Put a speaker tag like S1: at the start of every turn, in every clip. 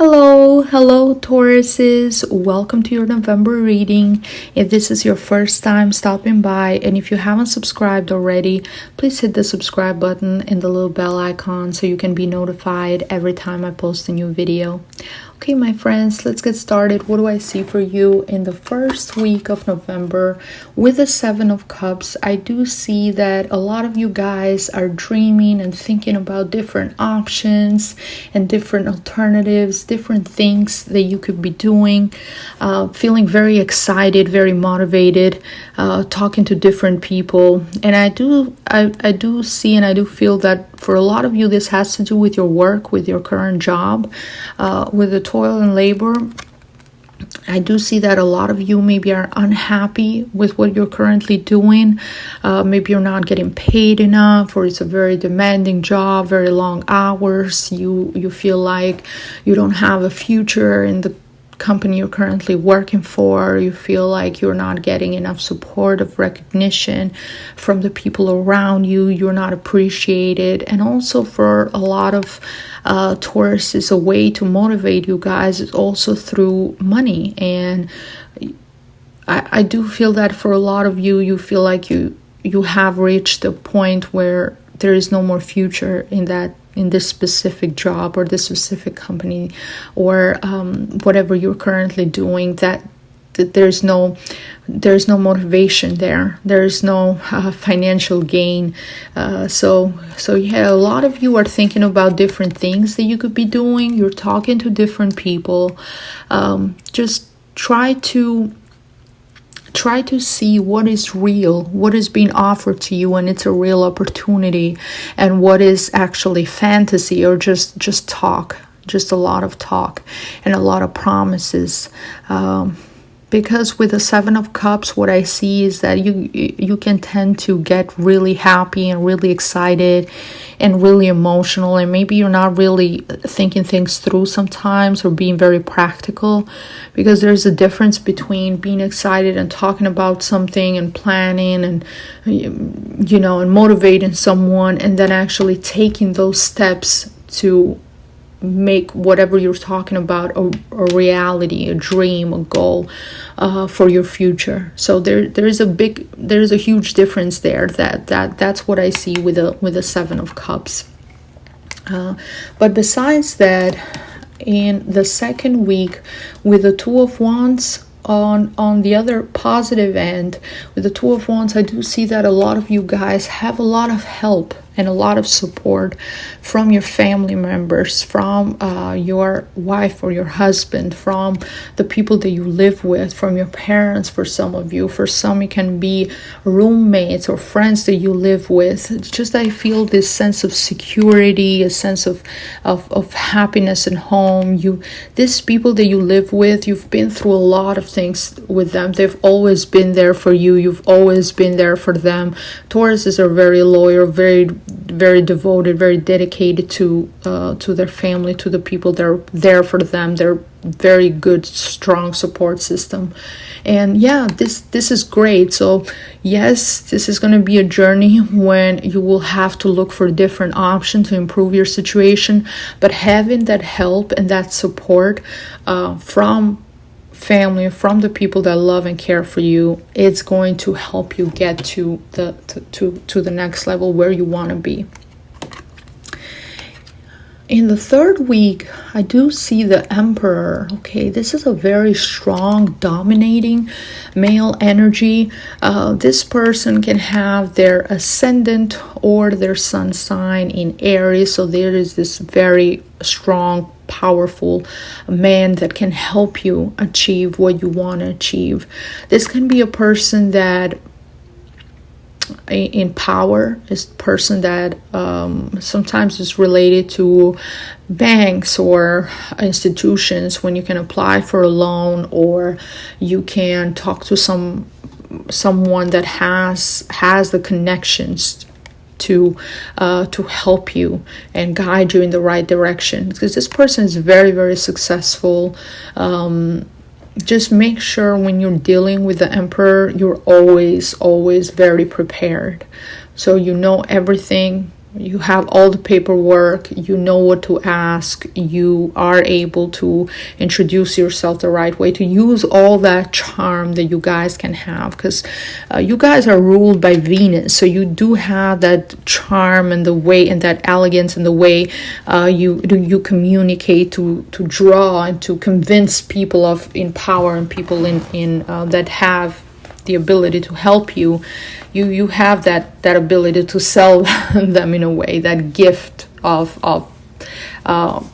S1: Hello, Tauruses. Welcome to your November reading. If this is your first time stopping by, and if you haven't subscribed already, please hit the subscribe button and the little bell icon so you can be notified every time I post a new video. Okay, my friends, let's get started. What do I see for you in the first week of November with the Seven of Cups? I do see that a lot of you guys are dreaming and thinking about different options and different alternatives, different things that you could be doing, feeling very excited, very motivated, talking to different people. And I do see and I do feel that for a lot of you, this has to do with your work, with your current job, with the toil and labor. I do see that a lot of you maybe are unhappy with what you're currently doing. Maybe you're not getting paid enough, or it's a very demanding job, very long hours. You feel like you don't have a future in the company you're currently working for. You feel like you're not getting enough support of recognition from the people around you. You're not appreciated. And also for a lot of Taurus, is a way to motivate you guys is also through money. And I do feel that for a lot of you, you feel like you have reached a point where there is no more future in this specific job or this specific company, or whatever you're currently doing, that there's no motivation there. There's no financial gain. So yeah, a lot of you are thinking about different things that you could be doing. You're talking to different people. Just try to see what is real, what is being offered to you, and it's a real opportunity, and what is actually fantasy or just talk, just a lot of talk and a lot of promises. Because with the Seven of Cups, what I see is that you can tend to get really happy and really excited and really emotional, and maybe you're not really thinking things through sometimes or being very practical, because there's a difference between being excited and talking about something and planning and and motivating someone, and then actually taking those steps to make whatever you're talking about a reality, a dream, a goal for your future. So there's a huge difference there. That's what I see with the Seven of Cups. But besides that, in the second week with the Two of Wands, on the other positive end, with the Two of Wands, I do see that a lot of you guys have a lot of help and a lot of support from your family members, from your wife or your husband, from the people that you live with, from your parents for some of you. For some, it can be roommates or friends that you live with. It's just I feel this sense of security, a sense of happiness and home. These people that you live with, you've been through a lot of things with them. They've always been there for you. You've always been there for them. Tauruses are very loyal, very devoted, very dedicated to their family, to the people that are there for them. They're very good, strong support system. And yeah, this is great. So yes, this is going to be a journey when you will have to look for different options to improve your situation, but having that help and that support from family, from the people that love and care for you, it's going to help you get to the next level where you want to be. In the third week, I do see the Emperor. Okay, this is a very strong, dominating male energy. This person can have their ascendant or their sun sign in Aries. So there is this very strong, powerful man that can help you achieve what you want to achieve. This can be a person that in power, is a person that sometimes is related to banks or institutions, when you can apply for a loan, or you can talk to someone that has the connections to help you and guide you in the right direction, because this person is very, very successful. Just make sure when you're dealing with the Emperor, you're always very prepared. So you know everything You have all the paperwork, you know what to ask, you are able to introduce yourself the right way, to use all that charm that you guys can have, because you guys are ruled by Venus, so you do have that charm and the way and that elegance and the way you communicate to draw and to convince people in power and people in that have the ability to help you. You have that ability to sell them in a way, that gift of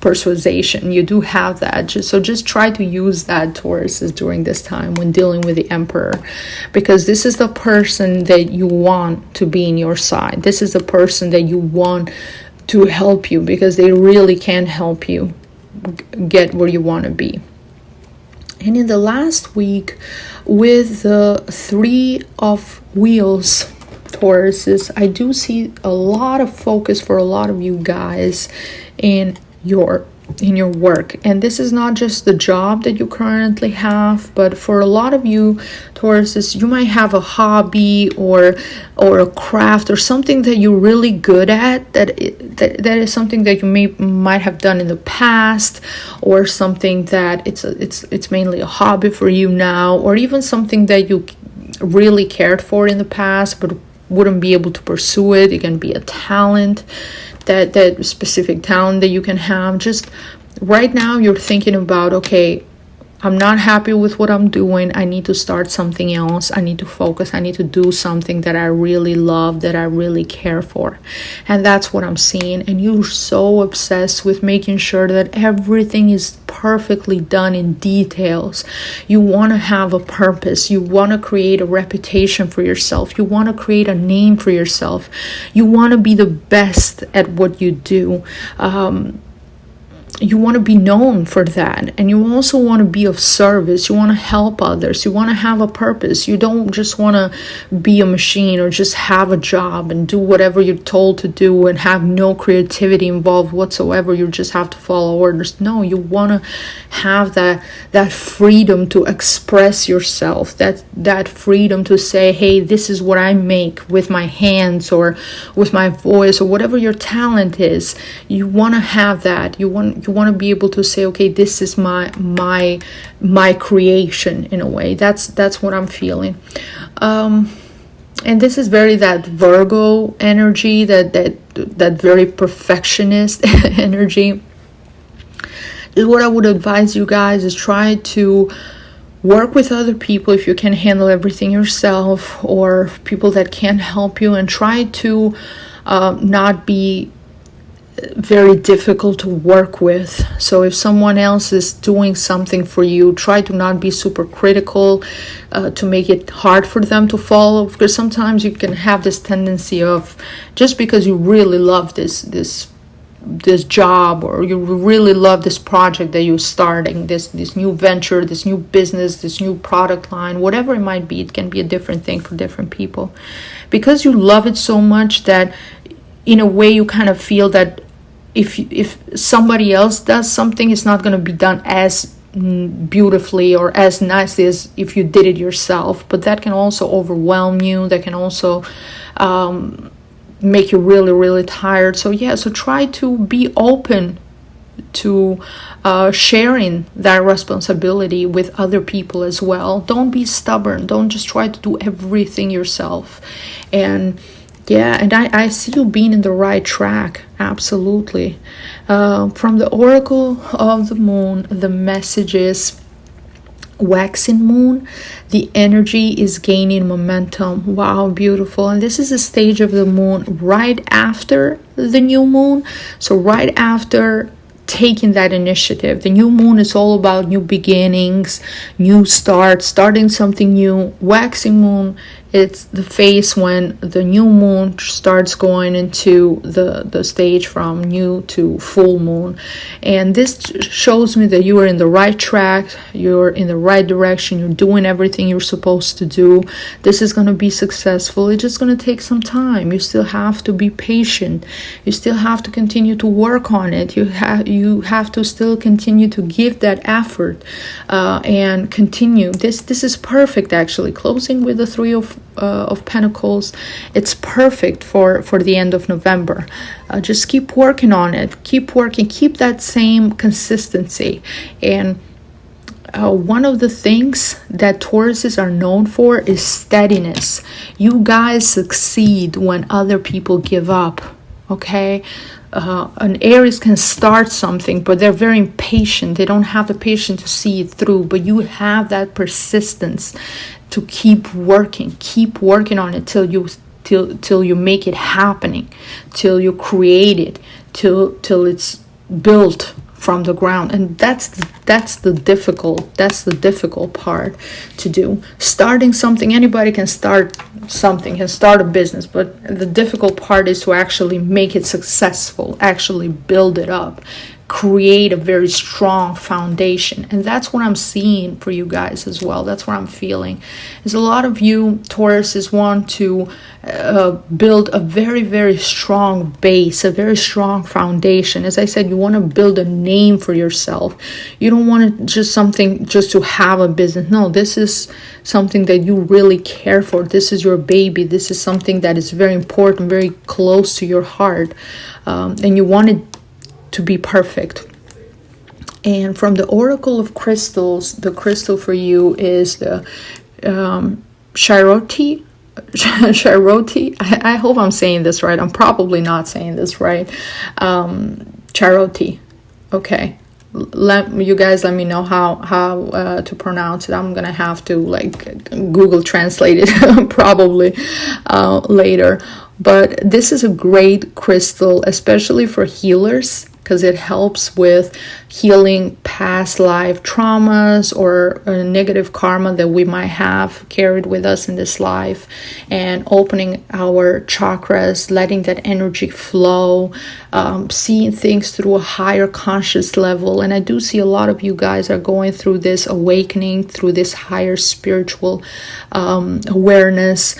S1: persuasion. You do have that. Just try to use that, Tauruses, during this time when dealing with the Emperor, because this is the person that you want to be in your side. This is the person that you want to help you, because they really can help you get where you want to be. And in the last week, with the 3 of Wheels, Tauruses, I do see a lot of focus for a lot of you guys in your work. And this is not just the job that you currently have, but for a lot of you Tauruses, you might have a hobby or a craft or something that you're really good at, that is something that you might have done in the past, or something that it's mainly a hobby for you now, or even something that you really cared for in the past but wouldn't be able to pursue it. It can be a talent, that specific talent that you can have. Just right now you're thinking about, okay, I'm not happy with what I'm doing. I need to start something else. I need to focus. I need to do something that I really love, that I really care for. And that's what I'm seeing. And you're so obsessed with making sure that everything is perfectly done in details. You want to have a purpose. You want to create a reputation for yourself. You want to create a name for yourself. You want to be the best at what you do. You want to be known for that, and you also want to be of service. You want to help others. You want to have a purpose. You don't just want to be a machine or just have a job and do whatever you're told to do and have no creativity involved whatsoever. You just have to follow orders. No, you want to have that freedom to express yourself, that freedom to say, hey, this is what I make with my hands or with my voice or whatever your talent is. You want to have that. You want to be able to say, okay, this is my creation in a way. That's what I'm feeling. And this is very that Virgo energy, that very perfectionist energy. What I would advise you guys is try to work with other people if you can handle everything yourself, or people that can help you, and try to not be very difficult to work with. So if someone else is doing something for you, try to not be super critical, to make it hard for them to follow, because sometimes you can have this tendency of, just because you really love this job, or you really love this project that you're starting, this new venture, this new business, this new product line, whatever it might be, it can be a different thing for different people, because you love it so much that in a way you kind of feel that if somebody else does something, it's not going to be done as beautifully or as nicely as if you did it yourself. But that can also overwhelm you. That can also make you really, really tired. So try to be open to sharing that responsibility with other people as well. Don't be stubborn. Don't just try to do everything yourself. And I see you being in the right track, absolutely. From the Oracle of the Moon, the message is waxing moon. The energy is gaining momentum. Wow, beautiful. And this is a stage of the moon right after the new moon. So right after taking that initiative. The new moon is all about new beginnings, new starts, starting something new. Waxing moon, it's the phase when the new moon starts going into the stage from new to full moon. And this shows me that you are in the right track, you're in the right direction, you're doing everything you're supposed to do. This is going to be successful. It's just going to take some time. You still have to be patient. You still have to continue to work on it. You have to still continue to give that effort and continue. This is perfect, actually. Closing with the of Pentacles. It's perfect for the end of November. Just keep working on it. Keep working. Keep that same consistency. And one of the things that Tauruses are known for is steadiness. You guys succeed when other people give up. Okay? An Aries can start something, but they're very impatient. They don't have the patience to see it through. But you have that persistence to keep working on it till you make it happening, till you create it, till it's built from the ground. And that's the difficult part to do. Starting something, anybody can start something, can start a business, but the difficult part is to actually make it successful, actually build it up, create a very strong foundation. And that's what I'm seeing for you guys as well. That's what I'm feeling. Is a lot of you Tauruses want to build a very, very strong base, a very strong foundation. As I said, you want to build a name for yourself. You don't want just to have a business. No, this is something that you really care for. This is your baby. This is something that is very important, very close to your heart, and you want it to be perfect. And from the Oracle of Crystals, the crystal for you is the Charoti. I hope I'm saying this right. I'm probably not saying this right. Charoti. Okay. You guys let me know how to pronounce it. I'm gonna have to Google translate it probably later. But this is a great crystal, especially for healers, because it helps with healing past life traumas or negative karma that we might have carried with us in this life, and opening our chakras, letting that energy flow, seeing things through a higher conscious level. And I do see a lot of you guys are going through this awakening, through this higher spiritual awareness,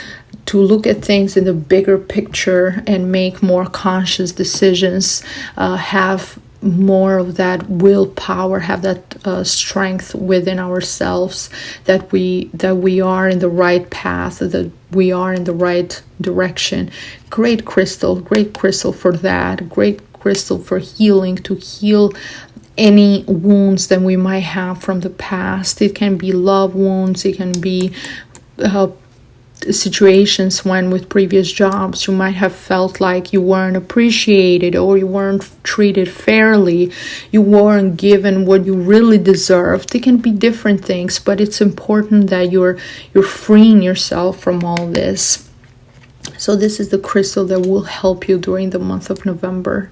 S1: to look at things in the bigger picture and make more conscious decisions, have more of that willpower, have that strength within ourselves, that we are in the right path, that we are in the right direction. Great crystal for that. Great crystal for healing, to heal any wounds that we might have from the past. It can be love wounds, it can be situations when with previous jobs you might have felt like you weren't appreciated, or you weren't treated fairly, you weren't given what you really deserved. It can be different things, but it's important that you're freeing yourself from all this. So this is the crystal that will help you during the month of November.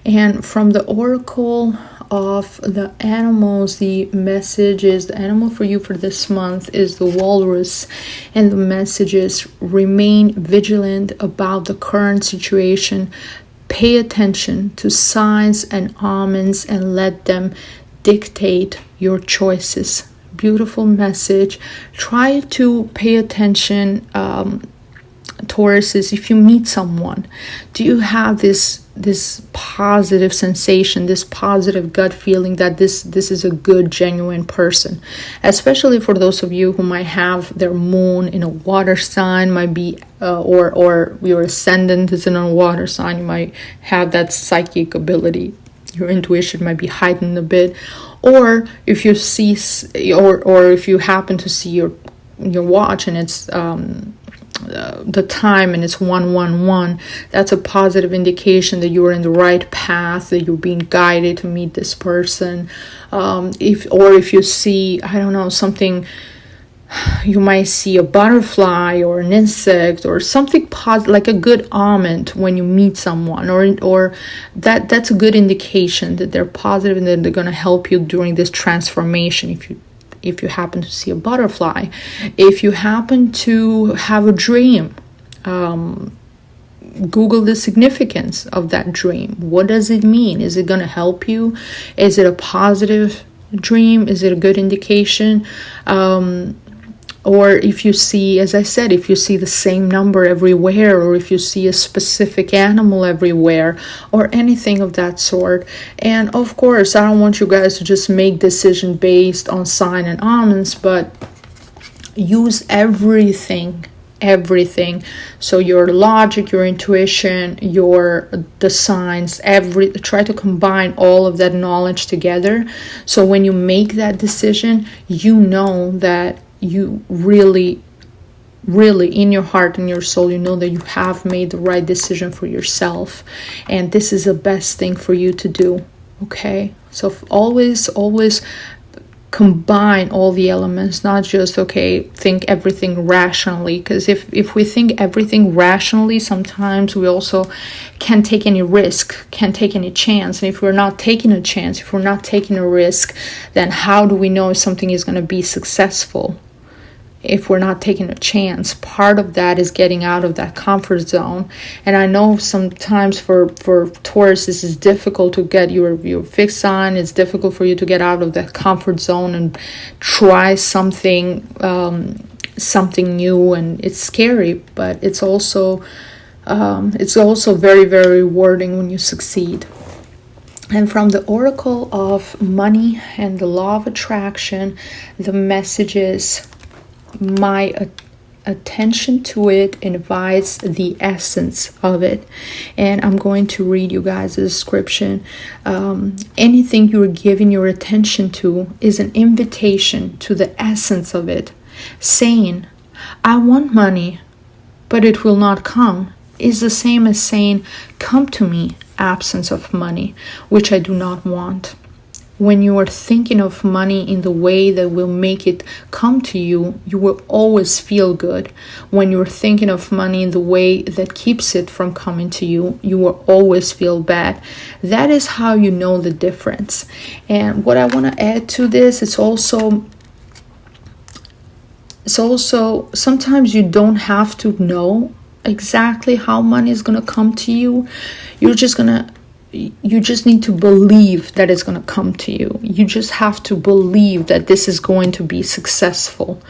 S1: And from the Oracle of the animals, the message is, the animal for you for this month is the walrus, and the message is: remain vigilant about the current situation, pay attention to signs and omens, and let them dictate your choices. Beautiful message. Try to pay attention, Tauruses. If you meet someone, do you have this positive sensation, this positive gut feeling that this is a good, genuine person? Especially for those of you who might have their moon in a water sign, might be or your ascendant is in a water sign, you might have that psychic ability. Your intuition might be heightened a bit. Or if you see, or if you happen to see your watch and it's the time and it's 111, that's a positive indication that you're in the right path, that you're being guided to meet this person. If you see, I don't know, something, you might see a butterfly or an insect or something positive, like a good omen when you meet someone, or that's a good indication that they're positive and that they're going to help you during this transformation. If you happen to see a butterfly, if you happen to have a dream, Google the significance of that dream. What does it mean? Is it going to help you? Is it a positive dream? Is it a good indication? Or if you see, as I said, if you see the same number everywhere, or if you see a specific animal everywhere, or anything of that sort. And of course, I don't want you guys to just make decision based on sign and omens, but use everything everything. So your logic, your intuition, the signs, try to combine all of that knowledge together. So when you make that decision, you know that you really in your heart and your soul, you know that you have made the right decision for yourself, and this is the best thing for you to do. Okay, so always combine all the elements, not just think everything rationally, because if we think everything rationally, sometimes we also can't take any risk, can't take any chance. And if we're not taking a chance, if we're not taking a risk, then how do we know if something is going to be successful? If we're not taking a chance, part of that is getting out of that comfort zone. And I know sometimes for Taurus, this is difficult to get your fixed sign. It's difficult for you to get out of that comfort zone and try something new, and it's scary, but it's also very, very rewarding when you succeed. And from the Oracle of Money and the Law of Attraction, the message is, my attention to it invites the essence of it. And I'm going to read you guys the description. Anything you're giving your attention to is an invitation to the essence of it. Saying, I want money, but it will not come, is the same as saying, come to me, absence of money, which I do not want. When you are thinking of money in the way that will make it come to you, you will always feel good. When you're thinking of money in the way that keeps it from coming to you, you will always feel bad. That is how you know the difference. And what I want to add to this, it's also sometimes you don't have to know exactly how money is going to come to you. You just need to believe that it's going to come to you. You just have to believe that this is going to be successful.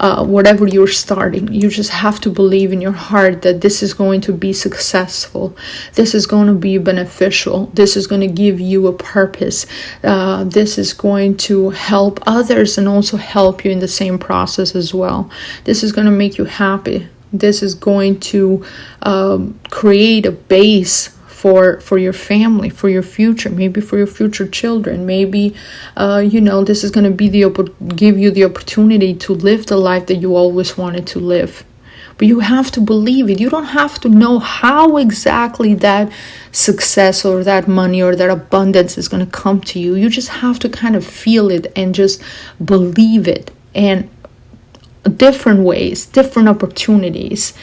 S1: Whatever you're starting, you just have to believe in your heart that this is going to be successful. This is going to be beneficial. This is going to give you a purpose. This is going to help others and also help you in the same process as well. This is going to make you happy. This is going to create a base for your family, for your future, maybe for your future children. Maybe, this is going to give you the opportunity to live the life that you always wanted to live. But you have to believe it. You don't have to know how exactly that success or that money or that abundance is going to come to you. You just have to kind of feel it and just believe it. And different ways, different opportunities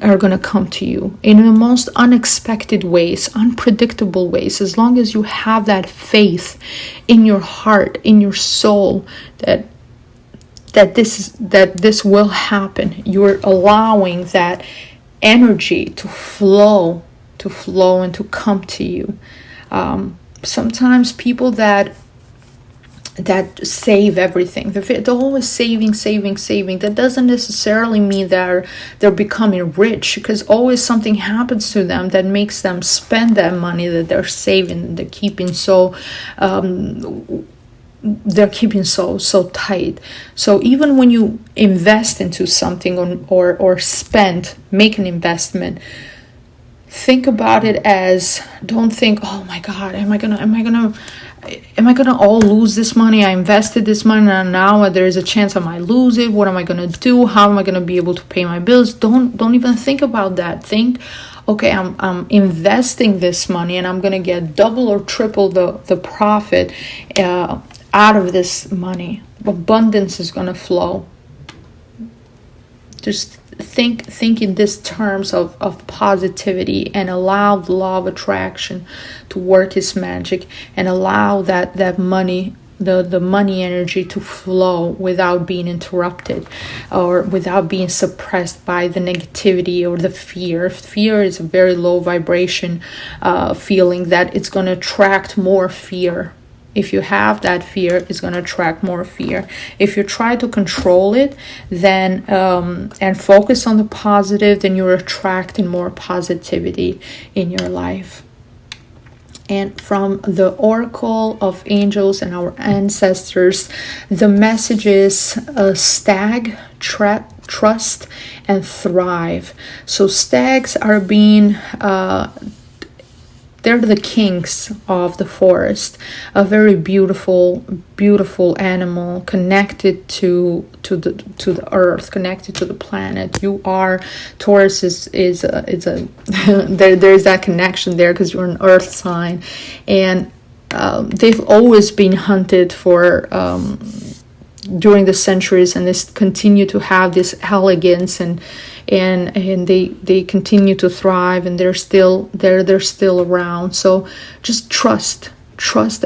S1: are going to come to you in the most unexpected ways, unpredictable ways. As long as you have that faith in your heart, in your soul, that this will happen. You're allowing that energy to flow and to come to you. Sometimes people that save everything, they're always saving. That doesn't necessarily mean they're becoming rich, because always something happens to them that makes them spend that money that they're saving. They're keeping so tight. So even when you invest into something or make an investment, think about it as, don't think, oh my God, am I gonna all lose this money? I invested this money and now there is a chance I might lose it. What am I gonna do? How am I gonna be able to pay my bills? Don't even think about that. Think, okay, I'm investing this money and I'm gonna get double or triple the profit out of this money. Abundance is gonna flow. Just think in these terms of positivity, and allow the law of attraction to work its magic, and allow that money, the money energy, to flow without being interrupted or without being suppressed by the negativity or the fear. Fear is a very low vibration feeling that it's going to attract more fear. If you have that fear, it's going to attract more fear. If you try to control it, then and focus on the positive, then you're attracting more positivity in your life. And from the Oracle of Angels and our ancestors, the message is a stag trust and thrive. So stags are being they're the kings of the forest, a very beautiful animal, connected to the earth, connected to the planet. You are, Taurus is a there's that connection there because you're an earth sign, and they've always been hunted for during the centuries, and they continue to have this elegance, and they continue to thrive, and they're still around. So just trust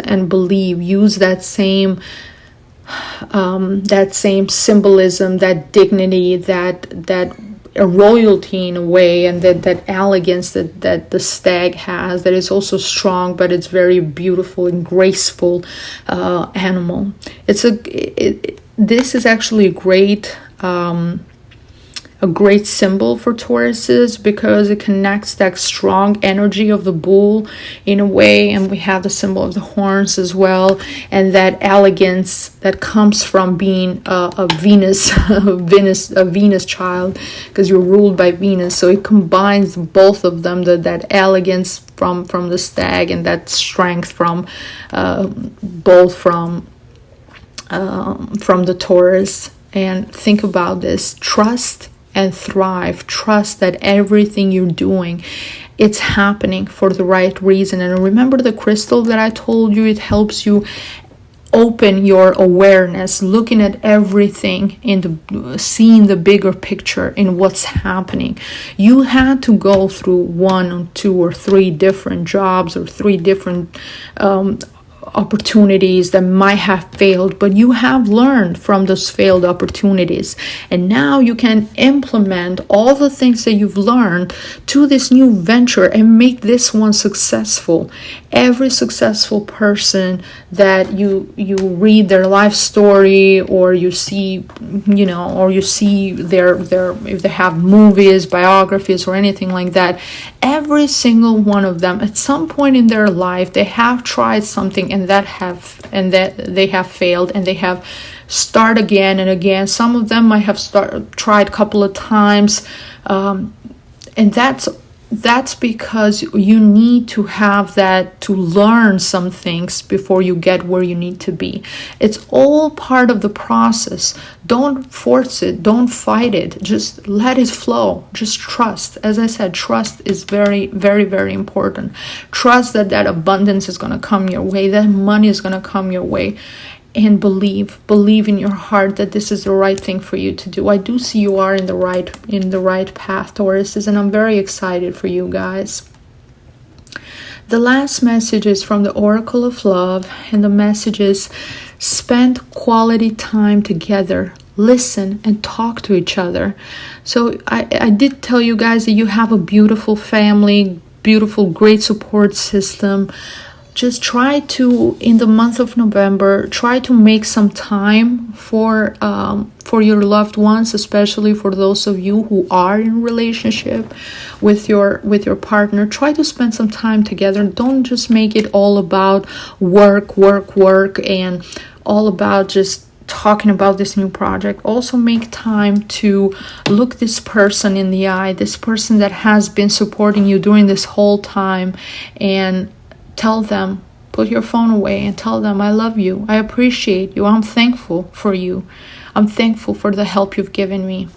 S1: and believe. Use that same symbolism, that dignity, that a royalty in a way, and that elegance that the stag has, that is also strong, but it's very beautiful and graceful animal. This is actually a great symbol for Tauruses, because it connects that strong energy of the bull in a way, and we have the symbol of the horns as well, and that elegance that comes from being a Venus child, because you're ruled by Venus. So it combines both of them, that elegance from the stag, and that strength from both from the Taurus. And think about this: trust and thrive. Trust that everything you're doing, it's happening for the right reason. And remember the crystal that I told you, it helps you open your awareness, looking at everything, seeing the bigger picture in what's happening. You had to go through 1 or 2 or 3 different jobs, or 3 different opportunities that might have failed, but you have learned from those failed opportunities, and now you can implement all the things that you've learned to this new venture and make this one successful. Every successful person that you read their life story, or you see their if they have movies, biographies, or anything like that, every single one of them at some point in their life they have tried something, and that they have failed, and they have start again and again. Some of them might have tried a couple of times, and that's because you need to have that, to learn some things before you get where you need to be. It's all part of the process. Don't force it, don't fight it, just let it flow. Just trust. As I said, trust is very, very, very important. Trust that abundance is going to come your way, that money is going to come your way. And believe in your heart that this is the right thing for you to do. I do see you are in the right path, Tauruses, and I'm very excited for you guys. The last message is from the Oracle of Love, and the message is: spend quality time together, listen and talk to each other. So I did tell you guys that you have a beautiful family, beautiful, great support system. Just try to, in the month of November, try to make some time for your loved ones, especially for those of you who are in relationship with your partner. Try to spend some time together. Don't just make it all about work, and all about just talking about this new project. Also make time to look this person in the eye, this person that has been supporting you during this whole time, and tell them, put your phone away and tell them, I love you, I appreciate you, I'm thankful for you, I'm thankful for the help you've given me.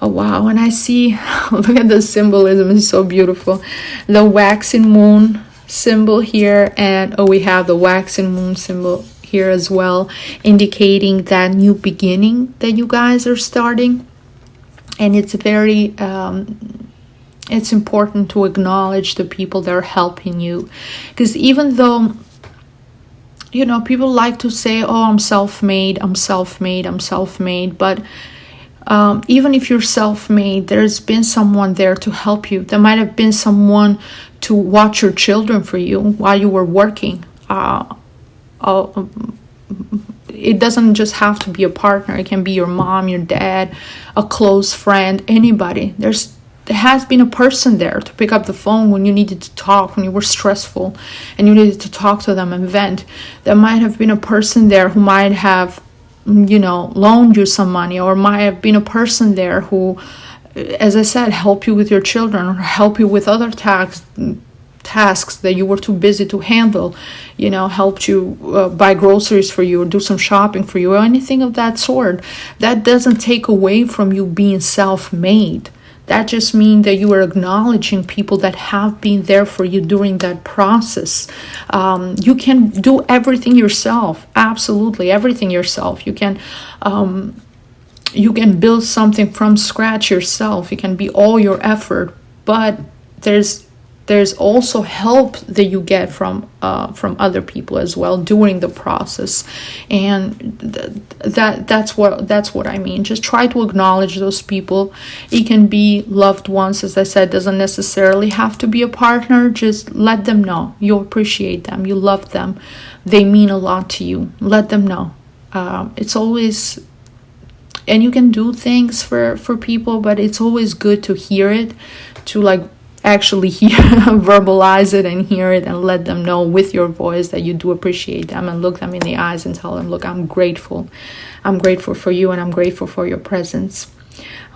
S1: Oh wow, and I see, look at the symbolism, it's so beautiful. The waxing moon symbol here, and we have the waxing moon symbol here as well, indicating that new beginning that you guys are starting. And it's very it's important to acknowledge the people that are helping you, because even though people like to say, oh, I'm self-made, but even if you're self-made, there's been someone there to help you. There might have been someone to watch your children for you while you were working. It doesn't just have to be a partner. It can be your mom, your dad, a close friend, anybody. There has been a person there to pick up the phone when you needed to talk, when you were stressful and you needed to talk to them and vent. There might have been a person there who might have you know, loaned you some money, or might have been a person there who, as I said, help you with your children, or help you with other tasks that you were too busy to handle, you know, helped you buy groceries for you, or do some shopping for you, or anything of that sort. That doesn't take away from you being self-made. That just means that you are acknowledging people that have been there for you during that process. You can do everything yourself, absolutely everything yourself. You can build something from scratch yourself. It can be all your effort, but there's also help that you get from other people as well during the process, and that's what I mean. Just try to acknowledge those people. It can be loved ones, as I said, doesn't necessarily have to be a partner. Just let them know you appreciate them, you love them, they mean a lot to you. Let them know. It's always, and you can do things for people, but it's always good to hear it, to like actually verbalize it and hear it, and let them know with your voice that you do appreciate them, and look them in the eyes and tell them, look, I'm grateful for you, and I'm grateful for your presence.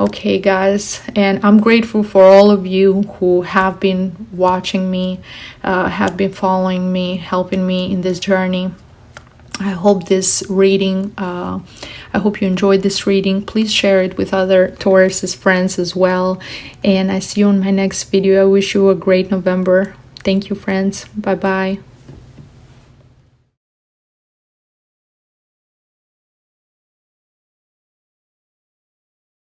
S1: Okay, guys, and I'm grateful for all of you who have been watching me, have been following me, helping me in this journey. I hope this reading, I hope you enjoyed this reading. Please share it with other Taurus's friends as well. And I see you in my next video. I wish you a great November. Thank you, friends. Bye-bye.